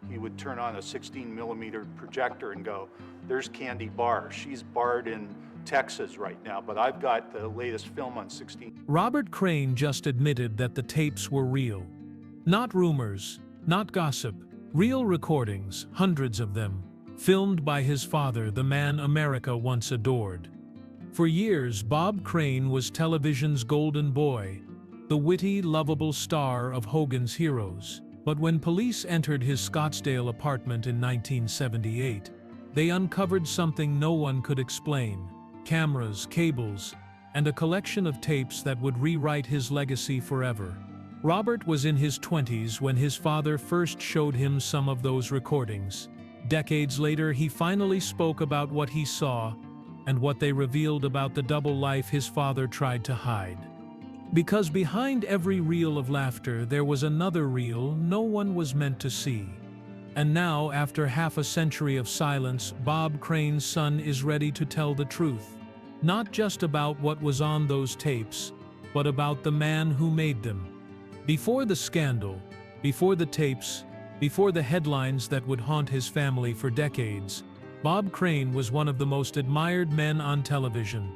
He would turn on a 16mm projector and go, "There's Candy Barr. She's barred in Texas right now, but I've got the latest film on 16." Robert Crane just admitted that the tapes were real. Not rumors, not gossip, real recordings, hundreds of them, filmed by his father, the man America once adored. For years, Bob Crane was television's golden boy, the witty, lovable star of Hogan's Heroes. But when police entered his Scottsdale apartment in 1978, they uncovered something no one could explain: cameras, cables, and a collection of tapes that would rewrite his legacy forever. Robert was in his 20s when his father first showed him some of those recordings. Decades later, he finally spoke about what he saw and what they revealed about the double life his father tried to hide. Because behind every reel of laughter there was another reel no one was meant to see. And now, after half a century of silence, Bob Crane's son is ready to tell the truth. Not just about what was on those tapes, but about the man who made them. Before the scandal, before the tapes, before the headlines that would haunt his family for decades, Bob Crane was one of the most admired men on television.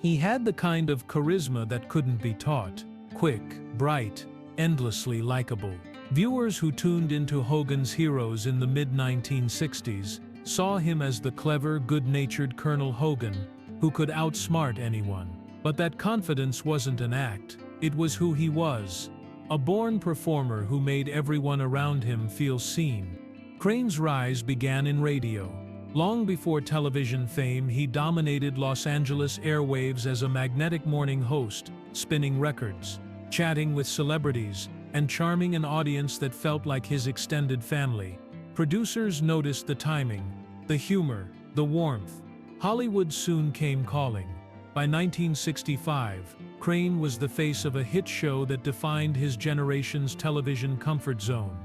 He had the kind of charisma that couldn't be taught: quick, bright, endlessly likable. Viewers who tuned into Hogan's Heroes in the mid-1960s saw him as the clever, good-natured Colonel Hogan who could outsmart anyone. But that confidence wasn't an act, it was who he was. A born performer who made everyone around him feel seen. Crane's rise began in radio. Long before television fame, he dominated Los Angeles airwaves as a magnetic morning host, spinning records, chatting with celebrities, and charming an audience that felt like his extended family. Producers noticed the timing, the humor, the warmth. Hollywood soon came calling. By 1965, Crane was the face of a hit show that defined his generation's television comfort zone.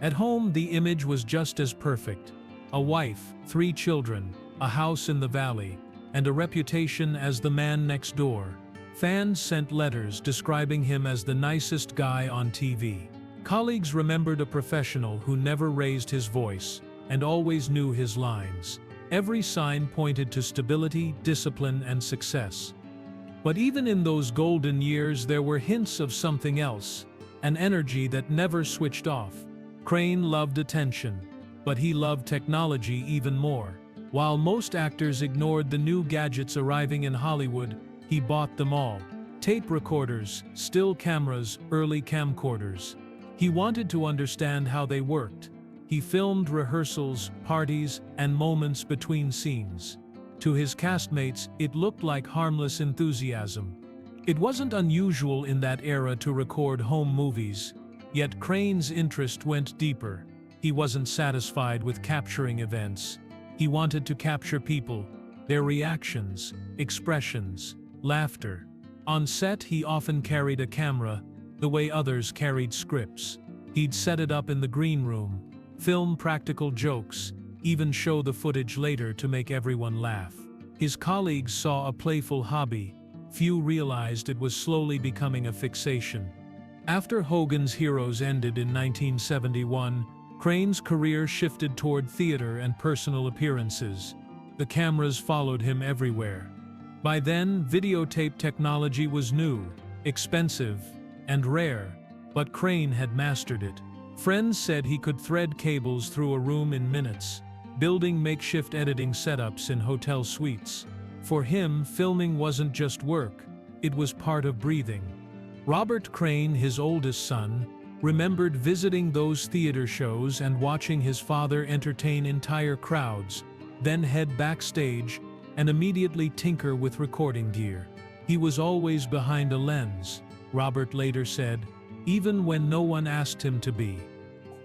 At home, the image was just as perfect: a wife, 3 children, a house in the valley, and a reputation as the man next door. Fans sent letters describing him as the nicest guy on TV. Colleagues remembered a professional who never raised his voice and always knew his lines. Every sign pointed to stability, discipline, and success. But even in those golden years, there were hints of something else, an energy that never switched off. Crane loved attention, but he loved technology even more. While most actors ignored the new gadgets arriving in Hollywood, he bought them all. Tape recorders, still cameras, early camcorders. He wanted to understand how they worked. He filmed rehearsals, parties, and moments between scenes. To his castmates, it looked like harmless enthusiasm. It wasn't unusual in that era to record home movies, yet Crane's interest went deeper. He wasn't satisfied with capturing events. He wanted to capture people, their reactions, expressions, laughter. On set, he often carried a camera, the way others carried scripts. He'd set it up in the green room, film practical jokes, even show the footage later to make everyone laugh. His colleagues saw a playful hobby. Few realized it was slowly becoming a fixation. After Hogan's Heroes ended in 1971, Crane's career shifted toward theater and personal appearances. The cameras followed him everywhere. By then, videotape technology was new, expensive, and rare, but Crane had mastered it. Friends said he could thread cables through a room in minutes, building makeshift editing setups in hotel suites. For him, filming wasn't just work, it was part of breathing. Robert Crane, his oldest son, remembered visiting those theater shows and watching his father entertain entire crowds, then head backstage and immediately tinker with recording gear. He was always behind a lens, Robert later said, even when no one asked him to be.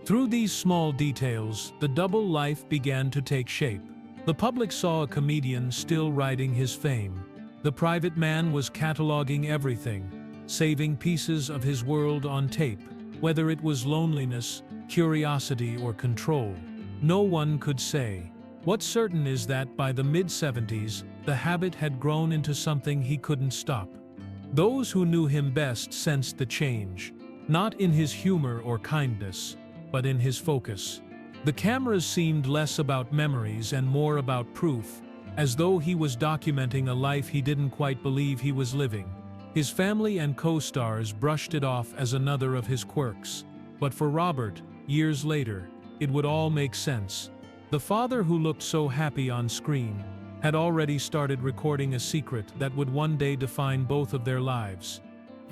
Through these small details, the double life began to take shape. The public saw a comedian still riding his fame. The private man was cataloging everything, saving pieces of his world on tape, whether it was loneliness, curiosity, or control. No one could say. What's certain is that by the mid-70s, the habit had grown into something he couldn't stop. Those who knew him best sensed the change, not in his humor or kindness, but in his focus. The cameras seemed less about memories and more about proof, as though he was documenting a life he didn't quite believe he was living. His family and co-stars brushed it off as another of his quirks. But for Robert, years later, it would all make sense. The father who looked so happy on screen had already started recording a secret that would one day define both of their lives.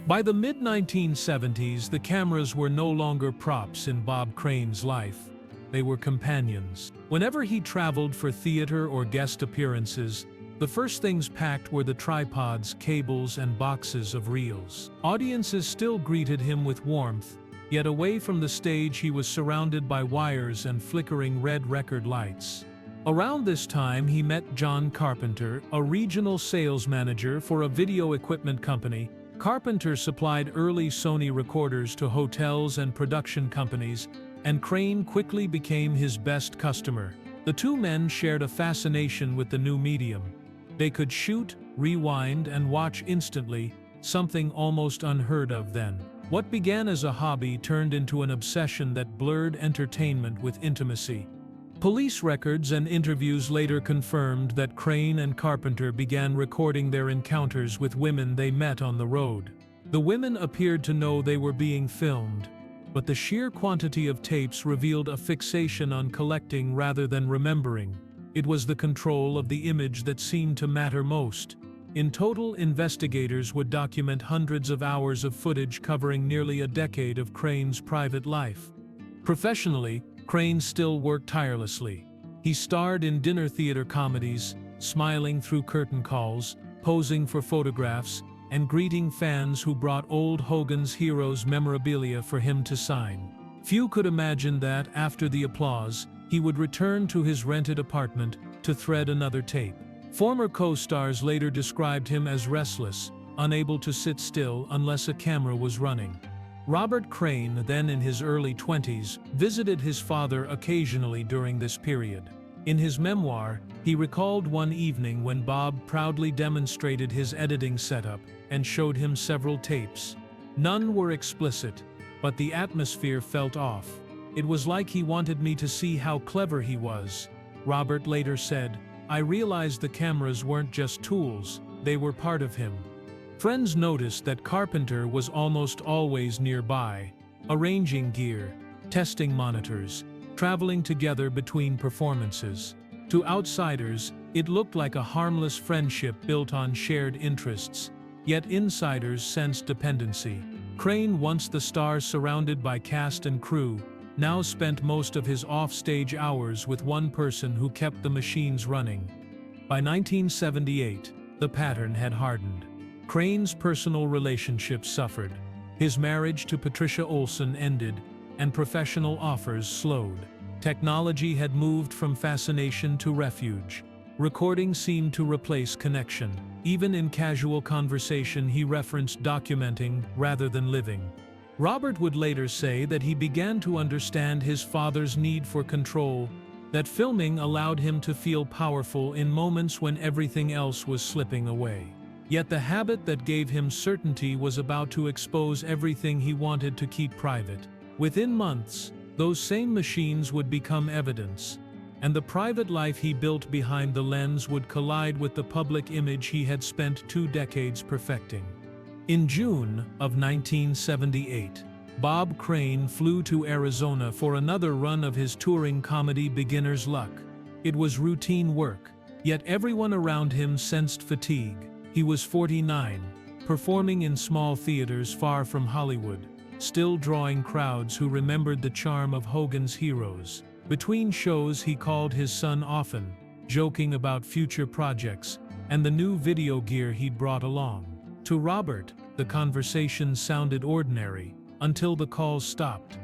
By the mid-1970s, the cameras were no longer props in Bob Crane's life. They were companions. Whenever he traveled for theater or guest appearances, the first things packed were the tripods, cables, and boxes of reels. Audiences still greeted him with warmth, yet away from the stage he was surrounded by wires and flickering red record lights. Around this time he met John Carpenter, a regional sales manager for a video equipment company. Carpenter supplied early Sony recorders to hotels and production companies, and Crane quickly became his best customer. The two men shared a fascination with the new medium. They could shoot, rewind, and watch instantly, something almost unheard of then. What began as a hobby turned into an obsession that blurred entertainment with intimacy. Police records and interviews later confirmed that Crane and Carpenter began recording their encounters with women they met on the road. The women appeared to know they were being filmed, but the sheer quantity of tapes revealed a fixation on collecting rather than remembering. It was the control of the image that seemed to matter most. In total, investigators would document hundreds of hours of footage covering nearly a decade of Crane's private life. Professionally, Crane still worked tirelessly. He starred in dinner theater comedies, smiling through curtain calls, posing for photographs, and greeting fans who brought old Hogan's Heroes memorabilia for him to sign. Few could imagine that, after the applause, he would return to his rented apartment to thread another tape. Former co-stars later described him as restless, unable to sit still unless a camera was running. Robert Crane, then in his early 20s, visited his father occasionally during this period. In his memoir, he recalled one evening when Bob proudly demonstrated his editing setup and showed him several tapes. None were explicit, but the atmosphere felt off. It was like he wanted me to see how clever he was. Robert later said, "I realized the cameras weren't just tools, they were part of him." Friends noticed that Carpenter was almost always nearby, arranging gear, testing monitors, traveling together between performances. To outsiders, it looked like a harmless friendship built on shared interests, yet insiders sensed dependency. Crane, once the star surrounded by cast and crew, now spent most of his off-stage hours with one person who kept the machines running. By 1978, the pattern had hardened. Crane's personal relationships suffered. His marriage to Patricia Olson ended, and professional offers slowed. Technology had moved from fascination to refuge. Recording seemed to replace connection. Even in casual conversation, he referenced documenting rather than living. Robert would later say that he began to understand his father's need for control, that filming allowed him to feel powerful in moments when everything else was slipping away. Yet the habit that gave him certainty was about to expose everything he wanted to keep private. Within months, those same machines would become evidence, and the private life he built behind the lens would collide with the public image he had spent 2 decades perfecting. In June of 1978, Bob Crane flew to Arizona for another run of his touring comedy Beginner's Luck. It was routine work, yet everyone around him sensed fatigue. He was 49, performing in small theaters far from Hollywood, still drawing crowds who remembered the charm of Hogan's Heroes. Between shows he called his son often, joking about future projects and the new video gear he'd brought along. To Robert, the conversation sounded ordinary, until the calls stopped.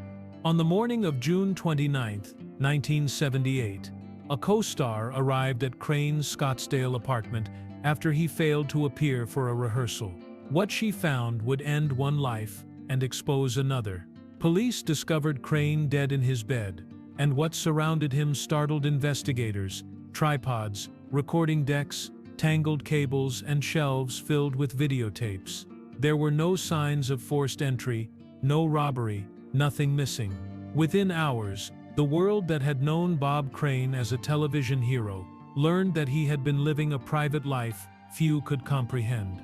On the morning of June 29, 1978, a co-star arrived at Crane's Scottsdale apartment after he failed to appear for a rehearsal. What she found would end one life and expose another. Police discovered Crane dead in his bed, and what surrounded him startled investigators: tripods, recording decks, tangled cables, and shelves filled with videotapes. There were no signs of forced entry, no robbery, nothing missing. Within hours, The world that had known Bob Crane as a television hero learned that he had been living a private life few could comprehend.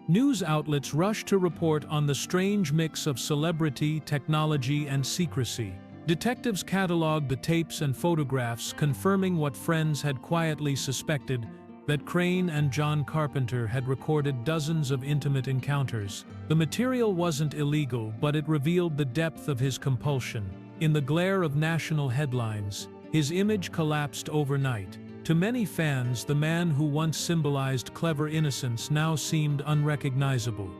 News outlets rushed to report on the strange mix of celebrity, technology, and secrecy. Detectives cataloged the tapes and photographs, confirming what friends had quietly suspected, that Crane and John Carpenter had recorded dozens of intimate encounters. The material wasn't illegal, but it revealed the depth of his compulsion. In the glare of national headlines, his image collapsed overnight. To many fans, the man who once symbolized clever innocence now seemed unrecognizable.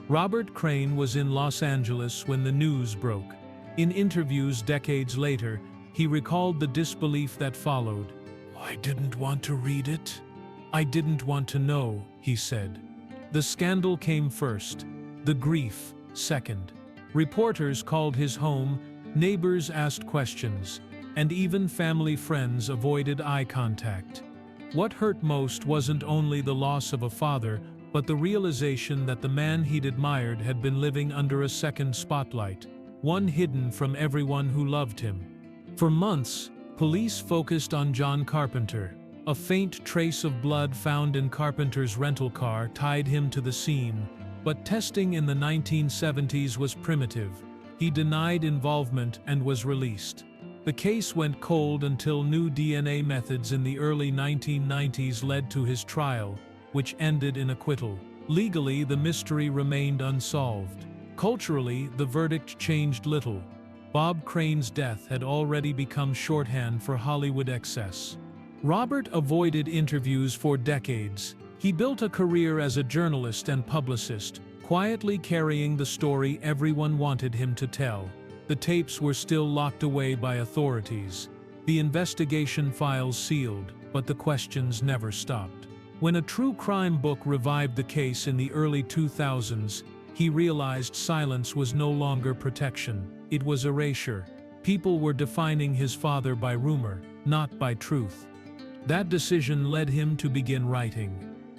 Robert Crane was in Los Angeles when the news broke. In interviews decades later, he recalled the disbelief that followed. "I didn't want to read it. I didn't want to know," he said. The scandal came first, the grief second. Reporters called his home, neighbors asked questions, and even family friends avoided eye contact. What hurt most wasn't only the loss of a father, but the realization that the man he'd admired had been living under a second spotlight, one hidden from everyone who loved him. For months, police focused on John Carpenter. A faint trace of blood found in Carpenter's rental car tied him to the scene, but testing in the 1970s was primitive. He denied involvement and was released. The case went cold until new DNA methods in the early 1990s led to his trial, which ended in acquittal. Legally, the mystery remained unsolved. Culturally, the verdict changed little. Bob Crane's death had already become shorthand for Hollywood excess. Robert avoided interviews for decades. He built a career as a journalist and publicist, quietly carrying the story everyone wanted him to tell. The tapes were still locked away by authorities. The investigation files sealed, but the questions never stopped. When a true crime book revived the case in the early 2000s, he realized silence was no longer protection. It was erasure. People were defining his father by rumor, not by truth. That decision led him to begin writing.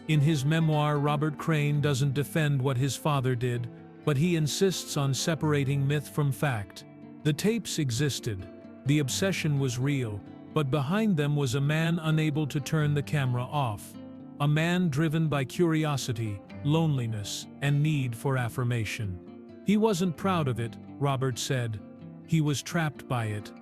In his memoir, Robert Crane doesn't defend what his father did, but he insists on separating myth from fact. The tapes existed. The obsession was real, but behind them was a man unable to turn the camera off. A man driven by curiosity, loneliness, and need for affirmation. He wasn't proud of it, Robert said. He was trapped by it.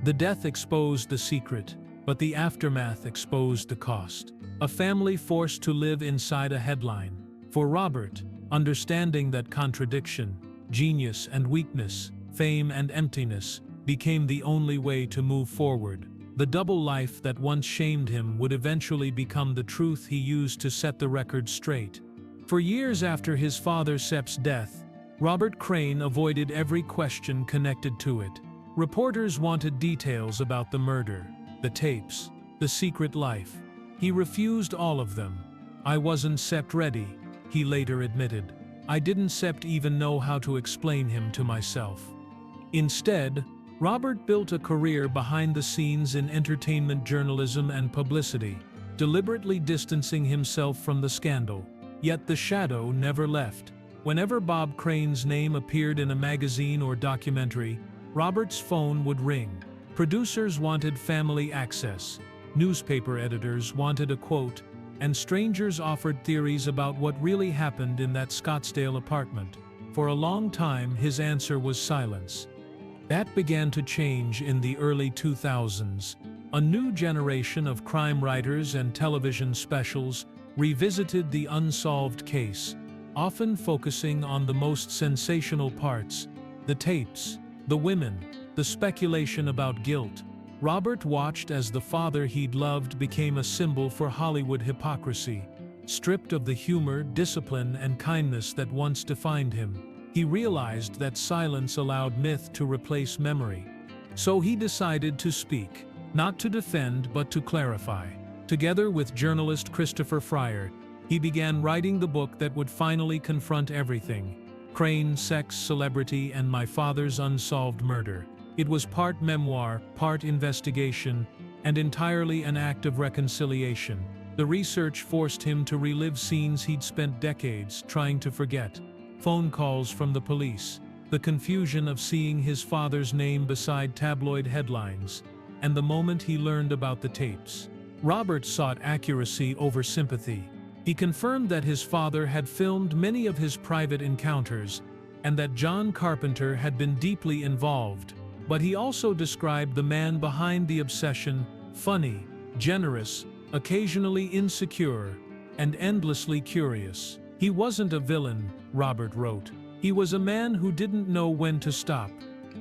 The death exposed the secret, but the aftermath exposed the cost. A family forced to live inside a headline. For Robert, understanding that contradiction, genius and weakness, fame and emptiness, became the only way to move forward. The double life that once shamed him would eventually become the truth he used to set the record straight. For years after his father Sepp's death, Robert Crane avoided every question connected to it. Reporters wanted details about the murder, the tapes, the secret life. He refused all of them. "I wasn't Sepp ready," he later admitted. "I didn't Sepp even know how to explain him to myself." Instead, Robert built a career behind the scenes in entertainment journalism and publicity, deliberately distancing himself from the scandal. Yet the shadow never left. Whenever Bob Crane's name appeared in a magazine or documentary, Robert's phone would ring. Producers wanted family access, newspaper editors wanted a quote, and strangers offered theories about what really happened in that Scottsdale apartment. For a long time, his answer was silence. That began to change in the early 2000s. A new generation of crime writers and television specials revisited the unsolved case, often focusing on the most sensational parts, the tapes, the women, the speculation about guilt. Robert watched as the father he'd loved became a symbol for Hollywood hypocrisy. Stripped of the humor, discipline, and kindness that once defined him, he realized that silence allowed myth to replace memory. So he decided to speak, not to defend but to clarify. Together with journalist Christopher Fryer, he began writing the book that would finally confront everything: Crane, Sex, Celebrity, and My Father's Unsolved Murder. It was part memoir, part investigation, and entirely an act of reconciliation. The research forced him to relive scenes he'd spent decades trying to forget. Phone calls from the police, the confusion of seeing his father's name beside tabloid headlines, and the moment he learned about the tapes. Robert sought accuracy over sympathy. He confirmed that his father had filmed many of his private encounters, and that John Carpenter had been deeply involved. But he also described the man behind the obsession: funny, generous, occasionally insecure, and endlessly curious. He wasn't a villain, Robert wrote. He was a man who didn't know when to stop.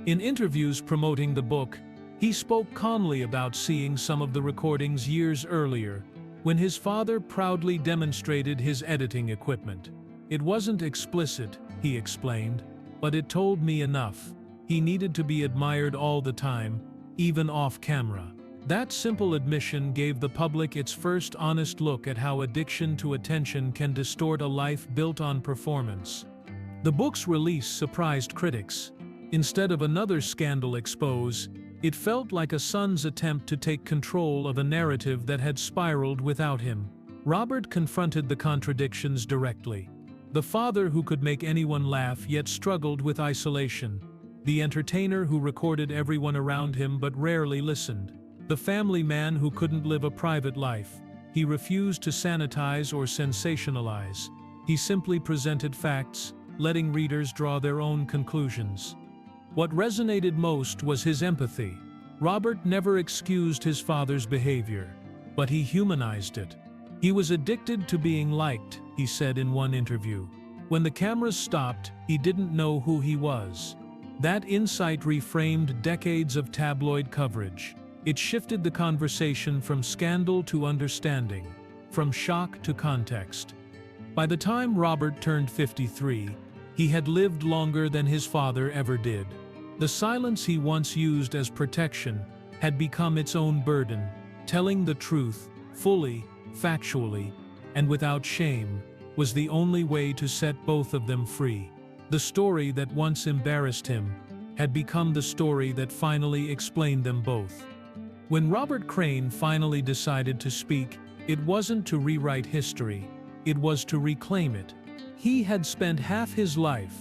In interviews promoting the book, he spoke calmly about seeing some of the recordings years earlier, when his father proudly demonstrated his editing equipment. It wasn't explicit, he explained, but it told me enough. He needed to be admired all the time, even off camera. That simple admission gave the public its first honest look at how addiction to attention can distort a life built on performance. The book's release surprised critics. Instead of another scandal expose, it felt like a son's attempt to take control of a narrative that had spiraled without him. Robert confronted the contradictions directly. The father who could make anyone laugh yet struggled with isolation. The entertainer who recorded everyone around him but rarely listened. The family man who couldn't live a private life. He refused to sanitize or sensationalize. He simply presented facts, letting readers draw their own conclusions. What resonated most was his empathy. Robert never excused his father's behavior, but he humanized it. He was addicted to being liked, he said in one interview. When the cameras stopped, he didn't know who he was. That insight reframed decades of tabloid coverage. It shifted the conversation from scandal to understanding, from shock to context. By the time Robert turned 53, he had lived longer than his father ever did. The silence he once used as protection had become its own burden. Telling the truth, fully, factually, and without shame, was the only way to set both of them free. The story that once embarrassed him had become the story that finally explained them both. When Robert Crane finally decided to speak, it wasn't to rewrite history, it was to reclaim it. He had spent half his life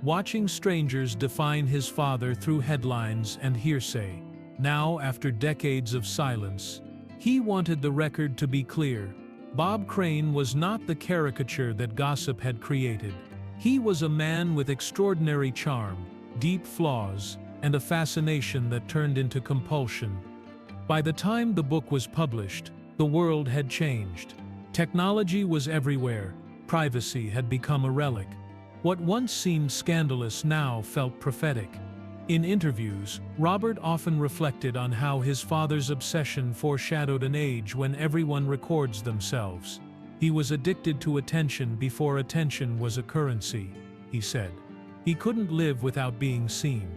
watching strangers define his father through headlines and hearsay. Now, after decades of silence, he wanted the record to be clear. Bob Crane was not the caricature that gossip had created. He was a man with extraordinary charm, deep flaws, and a fascination that turned into compulsion. By the time the book was published, the world had changed. Technology was everywhere. Privacy had become a relic. What once seemed scandalous now felt prophetic. In interviews, Robert often reflected on how his father's obsession foreshadowed an age when everyone records themselves. He was addicted to attention before attention was a currency, he said. He couldn't live without being seen.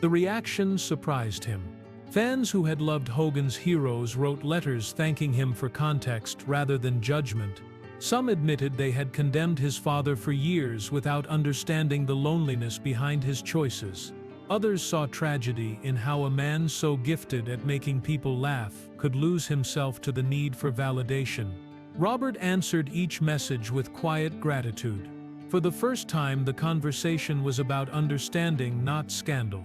The reaction surprised him. Fans who had loved Hogan's heroes wrote letters thanking him for context rather than judgment. Some admitted they had condemned his father for years without understanding the loneliness behind his choices. Others saw tragedy in how a man so gifted at making people laugh could lose himself to the need for validation. Robert answered each message with quiet gratitude. For the first time, the conversation was about understanding, not scandal.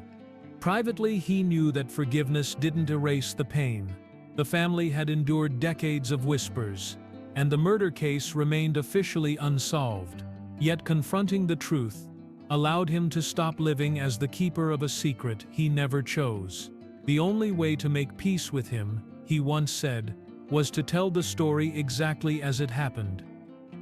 Privately, he knew that forgiveness didn't erase the pain. The family had endured decades of whispers, and the murder case remained officially unsolved. Yet confronting the truth allowed him to stop living as the keeper of a secret he never chose. The only way to make peace with him, he once said, was to tell the story exactly as it happened.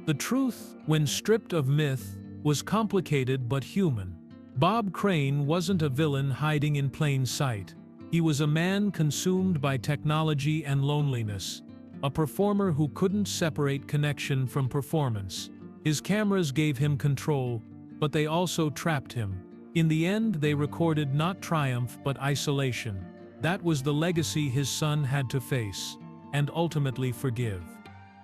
The truth, when stripped of myth, was complicated but human. Bob Crane wasn't a villain hiding in plain sight. He was a man consumed by technology and loneliness, a performer who couldn't separate connection from performance. His cameras gave him control, but they also trapped him. In the end, they recorded not triumph but isolation. That was the legacy his son had to face, and ultimately forgive.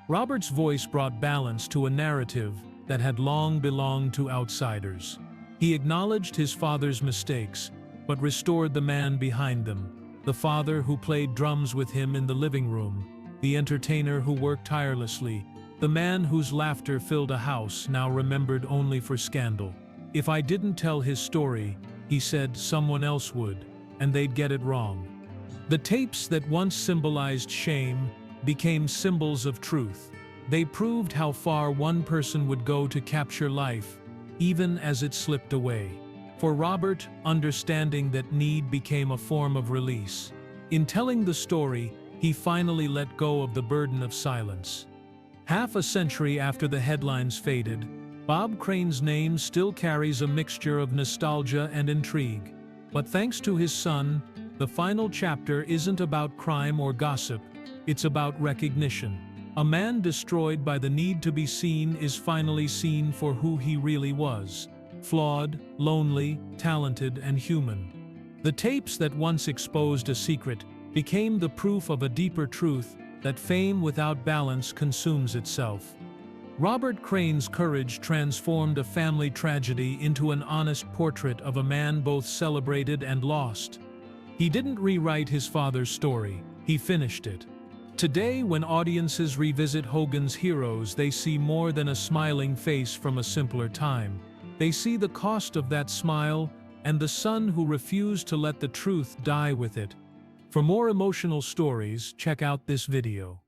Robert's voice brought balance to a narrative that had long belonged to outsiders. He acknowledged his father's mistakes, but restored the man behind them, the father who played drums with him in the living room, the entertainer who worked tirelessly, the man whose laughter filled a house now remembered only for scandal. If I didn't tell his story, he said, someone else would, and they'd get it wrong. The tapes that once symbolized shame became symbols of truth. They proved how far one person would go to capture life, even as it slipped away. For Robert, understanding that need became a form of release. In telling the story, he finally let go of the burden of silence. Half a century after the headlines faded, Bob Crane's name still carries a mixture of nostalgia and intrigue. But thanks to his son, the final chapter isn't about crime or gossip, it's about recognition. A man destroyed by the need to be seen is finally seen for who he really was: flawed, lonely, talented, and human. The tapes that once exposed a secret became the proof of a deeper truth, that fame without balance consumes itself. Robert Crane's courage transformed a family tragedy into an honest portrait of a man both celebrated and lost. He didn't rewrite his father's story, he finished it. Today, when audiences revisit Hogan's heroes, they see more than a smiling face from a simpler time. They see the cost of that smile and the son who refused to let the truth die with it. For more emotional stories, check out this video.